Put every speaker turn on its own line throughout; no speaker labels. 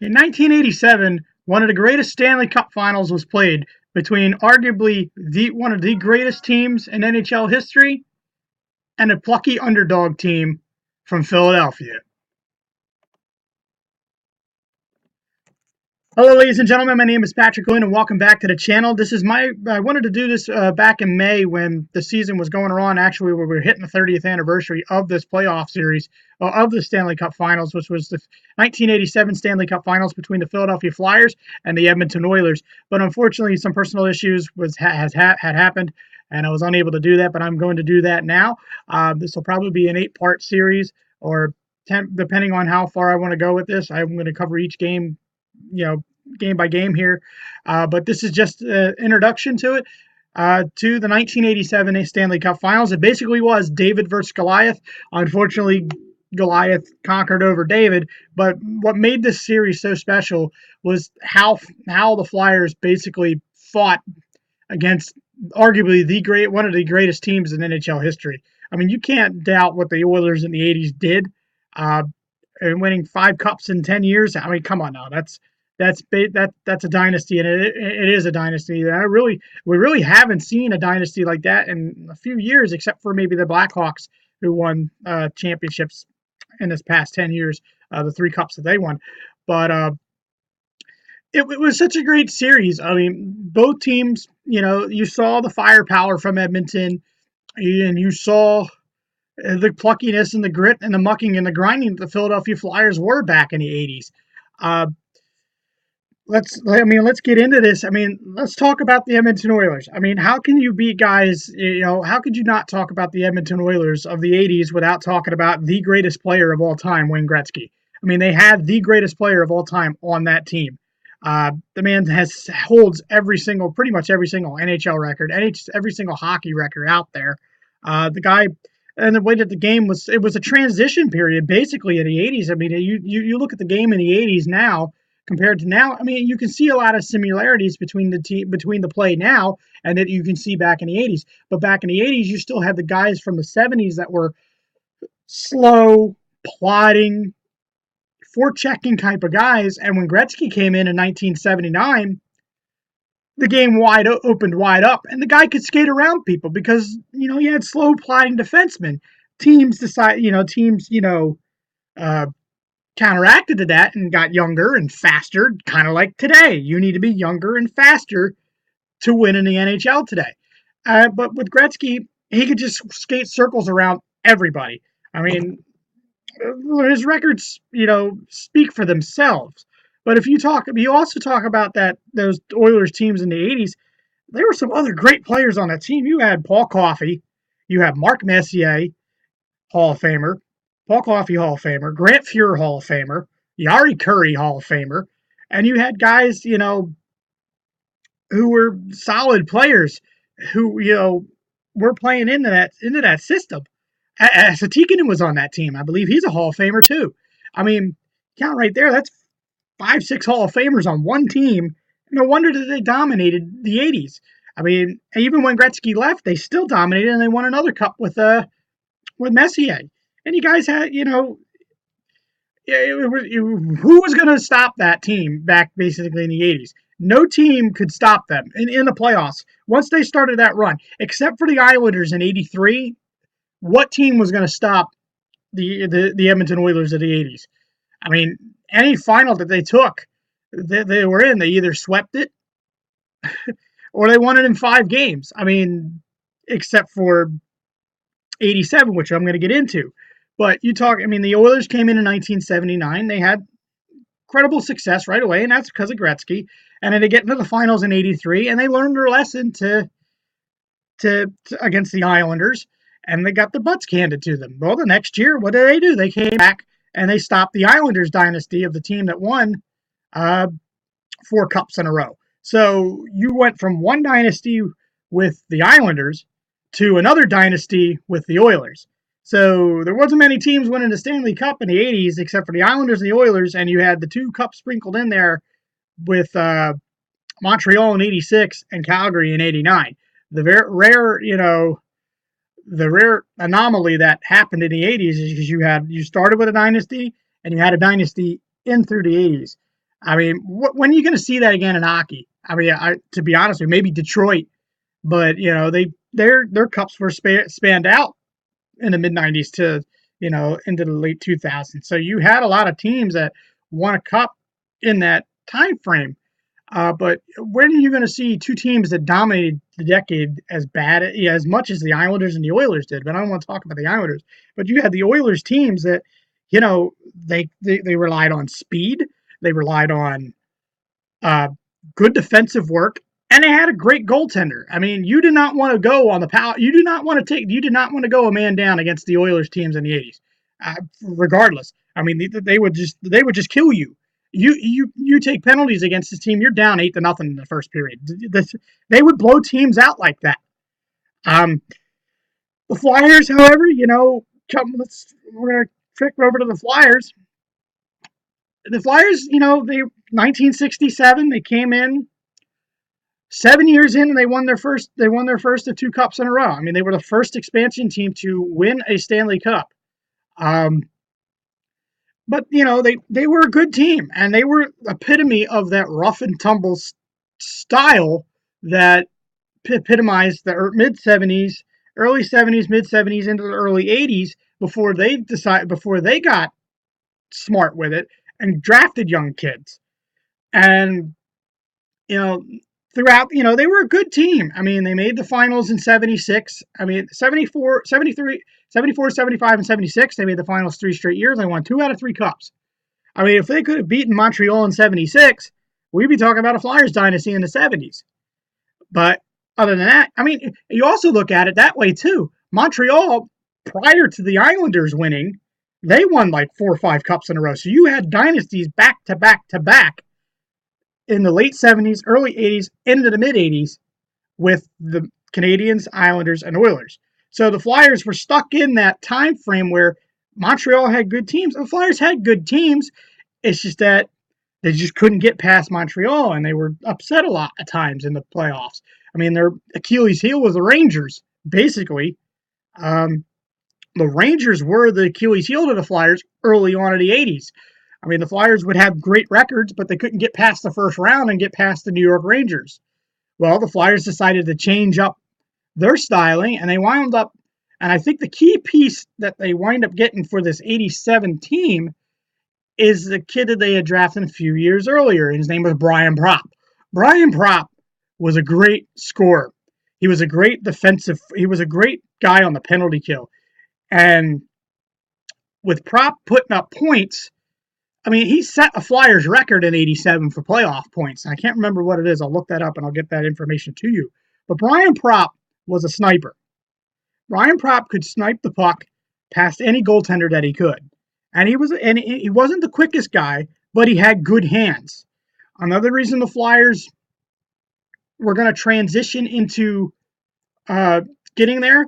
In 1987, one of the greatest Stanley Cup Finals was played between arguably one of the greatest teams in NHL history and a plucky underdog team from Philadelphia. Hello, ladies and gentlemen. My name is Patrick Lynn, and welcome back to the channel. I wanted to do this back in May when the season was going on. Actually, we were hitting the 30th anniversary of this playoff series of the Stanley Cup Finals, which was the 1987 Stanley Cup Finals between the Philadelphia Flyers and the Edmonton Oilers. But unfortunately, some personal issues had happened, and I was unable to do that. But I'm going to do that now. This will probably be an 8-part series, or 10, depending on how far I want to go with this. I'm going to cover each game, game by game here. But this is just an introduction to it, to the 1987 Stanley Cup Finals. It basically was David versus Goliath. Unfortunately, Goliath conquered over David. But what made this series so special was how the Flyers basically fought against arguably one of the greatest teams in NHL history. I mean, you can't doubt what the Oilers in the 80s did. And winning 5 cups in 10 years. I mean, come on now. That's a dynasty, and it is a dynasty. We really haven't seen a dynasty like that in a few years, except for maybe the Blackhawks, who won championships in this past 10 years, the 3 cups that they won. But it was such a great series. I mean, both teams, you saw the firepower from Edmonton, and you saw the pluckiness and the grit and the mucking and the grinding that the Philadelphia Flyers were back in the 80s. Let's get into this. I mean, let's talk about the Edmonton Oilers. I mean, how can you beat guys, how could you not talk about the Edmonton Oilers of the 80s without talking about the greatest player of all time, Wayne Gretzky? I mean, they had the greatest player of all time on that team. The man holds pretty much every single NHL record, every single hockey record out there. The guy, and the way that the game was, it was a transition period basically in the 80s. I mean, you look at the game in the 80s now compared to now. I mean, you can see a lot of similarities between the play now and that you can see back in the 80s. But back in the 80s, you still had the guys from the 70s that were slow, plodding, forechecking type of guys. And when Gretzky came in 1979, the game opened wide up, and the guy could skate around people because you had slow plodding defensemen. Teams counteracted to that and got younger and faster, kind of like today. You need to be younger and faster to win in the NHL today. But with Gretzky, he could just skate circles around everybody. I mean, his records, speak for themselves. But if you also talk about those Oilers teams in the 80s, there were some other great players on that team. You had Paul Coffey, you had Mark Messier, Hall of Famer, Paul Coffey, Hall of Famer, Grant Fuhr, Hall of Famer, Yari Curry, Hall of Famer, and you had guys, who were solid players who, were playing into that system. Satikinen was on that team. I believe he's a Hall of Famer too. I mean, count right there. That's 5-6 Hall of Famers on one team. No wonder that they dominated the 80s. I mean, even when Gretzky left, they still dominated, and they won another cup with Messier. And you guys had, who was going to stop that team back basically in the 80s? No team could stop them in the playoffs once they started that run, except for the Islanders in '83. What team was going to stop the Edmonton Oilers of the 80s? I mean, any final that they took, they were in, they either swept it or they won it in 5 games. I mean, except for 87, which I'm going to get into. But the Oilers came in 1979. They had incredible success right away, and that's because of Gretzky. And then they get into the finals in 83, and they learned their lesson to against the Islanders, and they got their butts handed to them. Well, the next year, what do? They came back, and they stopped the Islanders dynasty of the team that won 4 cups in a row. So you went from one dynasty with the Islanders to another dynasty with the Oilers. So there wasn't many teams winning the Stanley Cup in the 80s except for the Islanders and the Oilers, and you had the 2 cups sprinkled in there with Montreal in 86 and Calgary in 89. The rare anomaly that happened in the 80s is because you started with a dynasty and you had a dynasty in through the 80s. I mean, when are you going to see that again in hockey? I mean, to be honest with you, maybe Detroit, but their cups were spanned out in the mid '90s to into the late 2000s. So you had a lot of teams that won a cup in that time frame. But when are you going to see two teams that dominated the decade as much as the Islanders and the Oilers did? But I don't want to talk about the Islanders. But you had the Oilers teams that, they relied on speed, they relied on uh, good defensive work, and they had a great goaltender. I mean, you did not want to go on the power. You did not want to go a man down against the Oilers teams in the '80s, regardless. I mean, they would just kill you. You take penalties against this team, you're down 8-0 in the first period. They would blow teams out like that. Um, the Flyers, however, we're gonna trick over to the Flyers. The Flyers, they 1967, they came in 7 years in, and they won their first of two cups in a row. I mean, they were the first expansion team to win a Stanley Cup. Um, but they were a good team, and they were epitome of that rough and tumble style that epitomized the mid '70s, early '70s, mid '70s into the early '80s before they got smart with it and drafted young kids. And you know, throughout, they were a good team. I mean, they made the finals in 76. I mean, 74, 73, 74, 75, and 76, they made the finals 3 straight years. They won 2 out of 3 cups. I mean, if they could have beaten Montreal in 76, we'd be talking about a Flyers dynasty in the 70s. But other than that, I mean, you also look at it that way, too. Montreal, prior to the Islanders winning, they won like 4 or 5 cups in a row. So you had dynasties back to back to back in the late '70s, early '80s, into the mid '80s with the Canadiens, Islanders, and Oilers. So the Flyers were stuck in that time frame where Montreal had good teams. The Flyers had good teams. It's just that they just couldn't get past Montreal, and they were upset a lot at times in the playoffs. I mean, their Achilles heel was the Rangers, basically. Um, the Rangers were the Achilles heel to the Flyers early on in the '80s. I mean, the Flyers would have great records, but they couldn't get past the first round and get past the New York Rangers. Well, the Flyers decided to change up their styling, and they wound up. And I think the key piece that they wind up getting for this '87 team is the kid that they had drafted a few years earlier, and his name was Brian Propp. Brian Propp was a great scorer. He was a great he was a great guy on the penalty kill. And with Propp putting up points, I mean, he set a Flyers record in '87 for playoff points. I can't remember what it is. I'll look that up and I'll get that information to you. But Brian Propp was a sniper. Brian Propp could snipe the puck past any goaltender that he could. And he wasn't the quickest guy, but he had good hands. Another reason the Flyers were going to transition into getting there,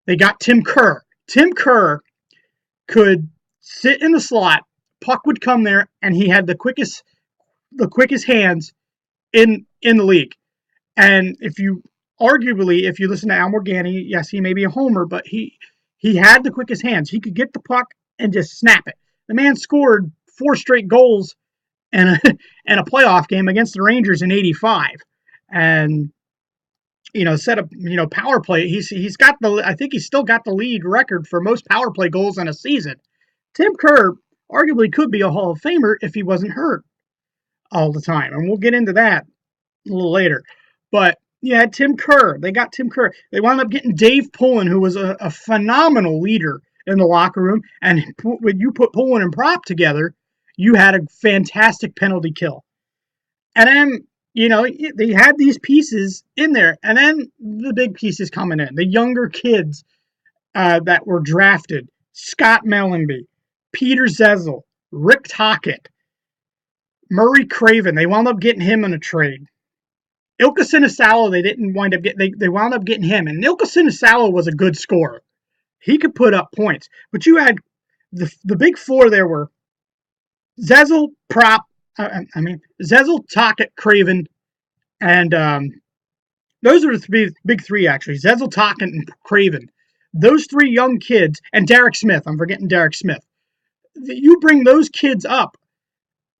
they got Tim Kerr. Tim Kerr could sit in the slot, puck would come there, and he had the quickest hands in the league. And if you listen to Al Morganti, yes, he may be a homer, but he had the quickest hands. He could get the puck and just snap it. The man scored 4 straight goals in a playoff game against the Rangers in '85, and set up power play. He's got I think he's still got the lead record for most power play goals in a season. Tim Kerr arguably could be a Hall of Famer if he wasn't hurt all the time, and we'll get into that a little later. But yeah, Tim Kerr. They got Tim Kerr. They wound up getting Dave Pullen, who was a phenomenal leader in the locker room. And when you put Pullen and Propp together, you had a fantastic penalty kill. And then, they had these pieces in there. And then the big pieces coming in. The younger kids that were drafted. Scott Mellanby, Peter Zezel, Rick Tocchet, Murray Craven. They wound up getting him in a trade. Ilka Sinisalo, they didn't wind up getting. They wound up getting him, and Ilka Sinisalo was a good scorer. He could put up points, but you had the big four. There were Zezel, Propp. Zezel, Tocchet, Craven, and those are the big three actually. Zezel, Tocchet, and Craven. Those 3 young kids, and Derek Smith. I'm forgetting Derek Smith. You bring those kids up,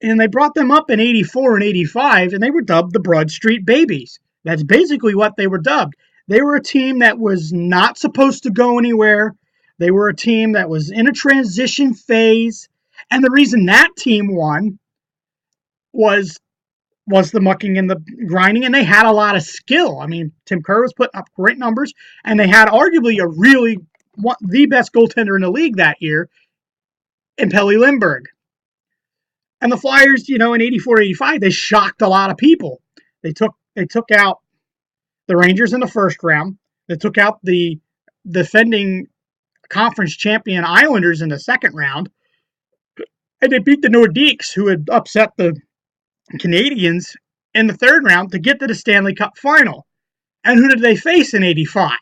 And they brought them up in 84 and 85, and they were dubbed the Broad Street Babies. That's basically what they were dubbed. They were a team that was not supposed to go anywhere. They were a team that was in a transition phase. And the reason that team won was the mucking and the grinding, and they had a lot of skill. I mean, Tim Kerr was putting up great numbers, and they had arguably the best goaltender in the league that year in Pelle Lindbergh. And the Flyers, in 84, 85, they shocked a lot of people. They took out the Rangers in the first round. They took out the defending conference champion Islanders in the second round. And they beat the Nordiques, who had upset the Canadiens in the third round to get to the Stanley Cup final. And who did they face in 85?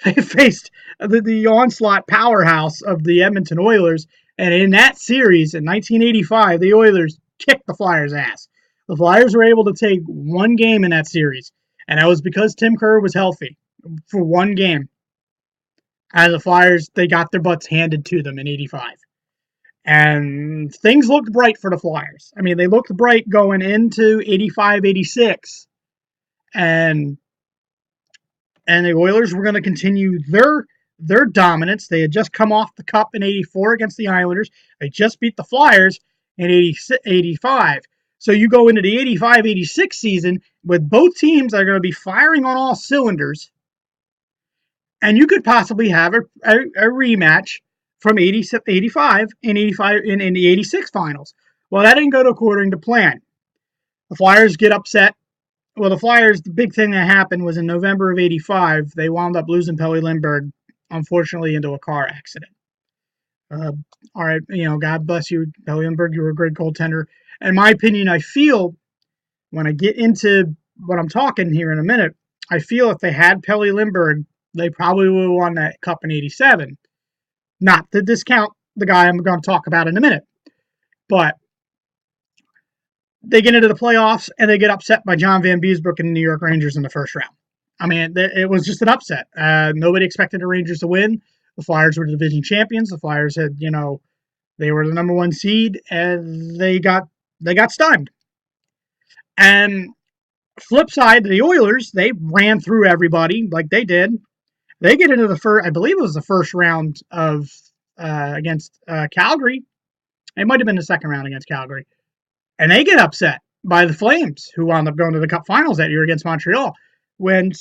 They faced the onslaught powerhouse of the Edmonton Oilers. And in that series in 1985, the Oilers kicked the Flyers' ass. The Flyers were able to take one game in that series. And that was because Tim Kerr was healthy for one game. And the Flyers, they got their butts handed to them in 85. And things looked bright for the Flyers. I mean, they looked bright going into 85, 86. And the Oilers were going to continue their dominance. They had just come off the Cup in 84 against the Islanders. They just beat the Flyers in 85. So you go into the 85-86 season with both teams that are going to be firing on all cylinders. And you could possibly have a rematch from 85 in the 86 finals. Well, that didn't go according to plan. The Flyers get upset. Well, the Flyers, the big thing that happened was in November of 85, they wound up losing Pelle Lindbergh, unfortunately, into a car accident. All right, God bless you, Pelle Lindbergh. You were a great goaltender. In my opinion, I feel, when I get into what I'm talking here in a minute, I feel if they had Pelle Lindbergh, they probably would have won that Cup in 87. Not to discount the guy I'm going to talk about in a minute. But they get into the playoffs, and they get upset by John Van Beesbrook and the New York Rangers in the first round. I mean, it was just an upset. Nobody expected the Rangers to win. The Flyers were the division champions. The Flyers had, they were the number one seed, and they got stunned. And flip side, the Oilers, they ran through everybody like they did. They get into the first, I believe it was the first round of against Calgary. It might have been the second round against Calgary. And they get upset by the Flames, who wound up going to the Cup Finals that year against Montreal when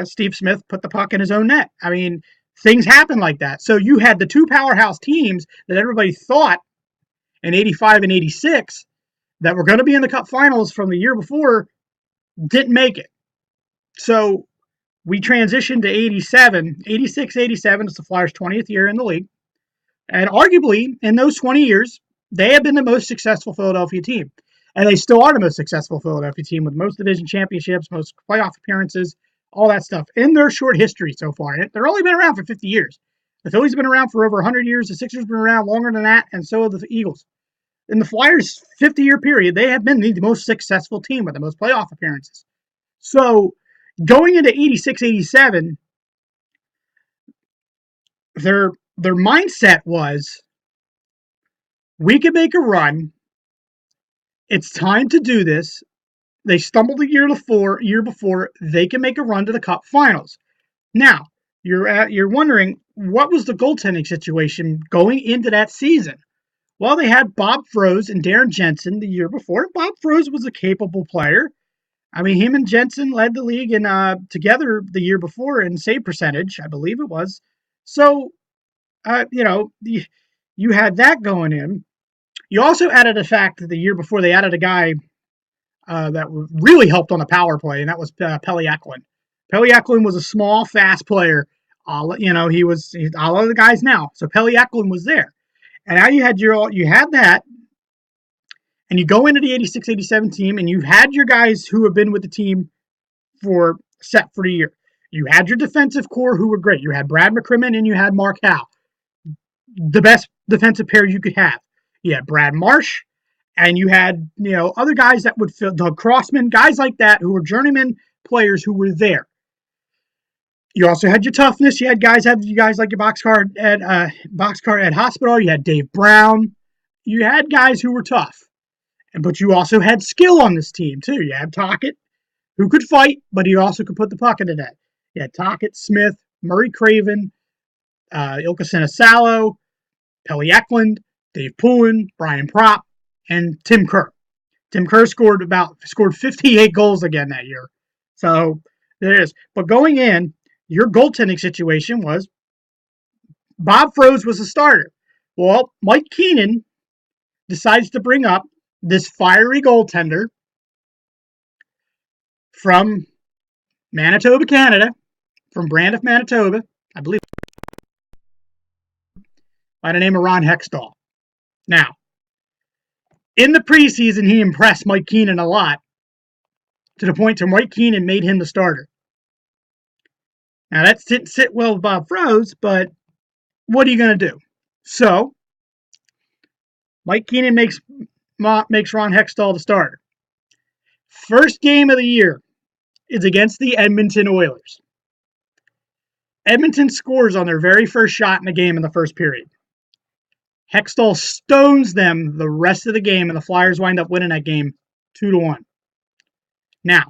Steve Smith put the puck in his own net. I mean, things happen like that. So you had the two powerhouse teams that everybody thought in 85 and 86 that were going to be in the Cup Finals from the year before didn't make it. So we transitioned to 87. 86, 87 is the Flyers' 20th year in the league. And arguably, in those 20 years, they have been the most successful Philadelphia team. And they still are the most successful Philadelphia team with most division championships, most playoff appearances, all that stuff in their short history so far. And they've only been around for 50 years. The Phillies have been around for over 100 years. The Sixers have been around longer than that, and so have the Eagles. In the Flyers' 50-year period, they have been the most successful team with the most playoff appearances. So going into 86, 87, their mindset was, we can make a run. It's time to do this. They stumbled the year before. They can make a run to the Cup Finals. Now, you're wondering, what was the goaltending situation going into that season? Well, they had Bob Froese and Darren Jensen the year before. Bob Froese was a capable player. I mean, him and Jensen led the league in together the year before in save percentage, I believe it was. So, you had that going in. You also added the fact that the year before they added a guy that really helped on the power play, and that was Pelle Eklund. Pelle Eklund was a small, fast player. He's all of the guys now. So Pelle Eklund was there. And now you had that, and you go into the 86-87 team, and you've had your guys who have been with the team for the year. You had your defensive core who were great. You had Brad McCrimmon and you had Mark Howe. The best defensive pair you could have. You had Brad Marsh, and you had other guys that would fill, Doug Crossman, guys like that who were journeyman players who were there. You also had your toughness. You had guys like your Boxcar at Hospital. You had Dave Brown. You had guys who were tough. But you also had skill on this team, too. You had Tocchet, who could fight, but he also could put the puck in the net. You had Tocchet, Smith, Murray Craven, Ilka Sinisalo, Pelle Eklund, Dave Poulin, Brian Propp, and Tim Kerr. Tim Kerr scored 58 goals again that year. So there it is. But going in, your goaltending situation was Bob Froese was the starter. Well, Mike Keenan decides to bring up this fiery goaltender from Manitoba, Canada, from Brandon, Manitoba, I believe, by the name of Ron Hextall. Now, in the preseason, he impressed Mike Keenan a lot, to the point where Mike Keenan made him the starter. Now, that didn't sit well with Bob Froese, but what are you going to do? So, Mike Keenan makes Ron Hextall the starter. First game of the year is against the Edmonton Oilers. Edmonton scores on their very first shot in the game in the first period. Hextall stones them the rest of the game, and the Flyers wind up winning that game 2-1. Now,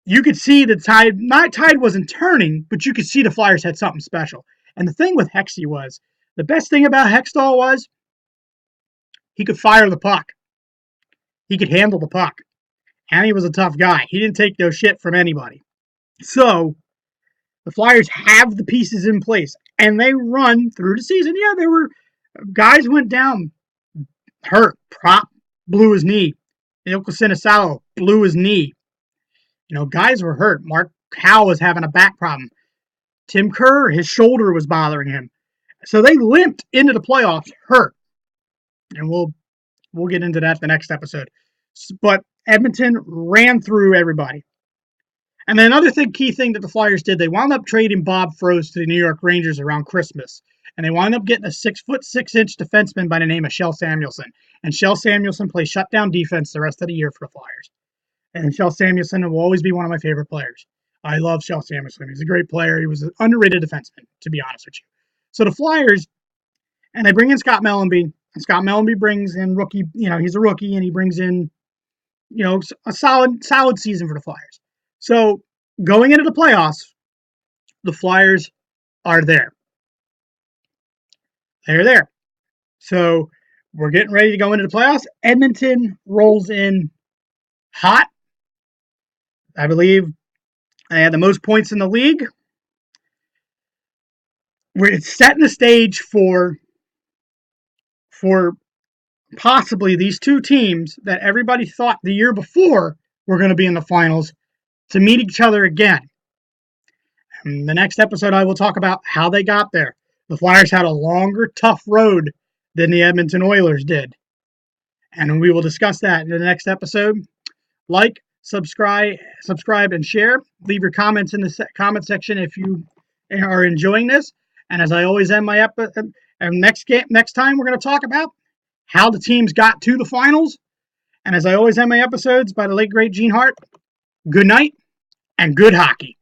you could see the tide wasn't turning, but you could see the Flyers had something special. And the thing with Hexy was, the best thing about Hextall was, he could fire the puck. He could handle the puck. And he was a tough guy. He didn't take no shit from anybody. So, the Flyers have the pieces in place, and they run through the season. Yeah, there were guys went down hurt. Propp blew his knee. Ilka Sinisalo blew his knee. Guys were hurt. Mark Howe was having a back problem. Tim Kerr, his shoulder was bothering him. So they limped into the playoffs hurt. And we'll get into that the next episode. But Edmonton ran through everybody. And then another key thing that the Flyers did, they wound up trading Bob Froese to the New York Rangers around Christmas. And they wound up getting a 6'6" defenseman by the name of Kjell Samuelsson. And Kjell Samuelsson plays shutdown defense the rest of the year for the Flyers. And Kjell Samuelsson will always be one of my favorite players. I love Kjell Samuelsson. He's a great player. He was an underrated defenseman, to be honest with you. So the Flyers, and they bring in Scott Mellanby. And Scott Mellanby brings in rookie, he's a rookie, and he brings in, a solid season for the Flyers. So going into the playoffs, the Flyers are there. They're there. So we're getting ready to go into the playoffs. Edmonton rolls in hot. I believe they had the most points in the league. It's setting the stage for possibly these two teams that everybody thought the year before were going to be in the finals to meet each other again. In the next episode, I will talk about how they got there. The Flyers had a longer, tough road than the Edmonton Oilers did. And we will discuss that in the next episode. Like, subscribe, and share. Leave your comments in the comment section if you are enjoying this. And as I always end my episode, and next time we're going to talk about how the teams got to the finals. And as I always end my episodes by the late great Gene Hart, good night and good hockey.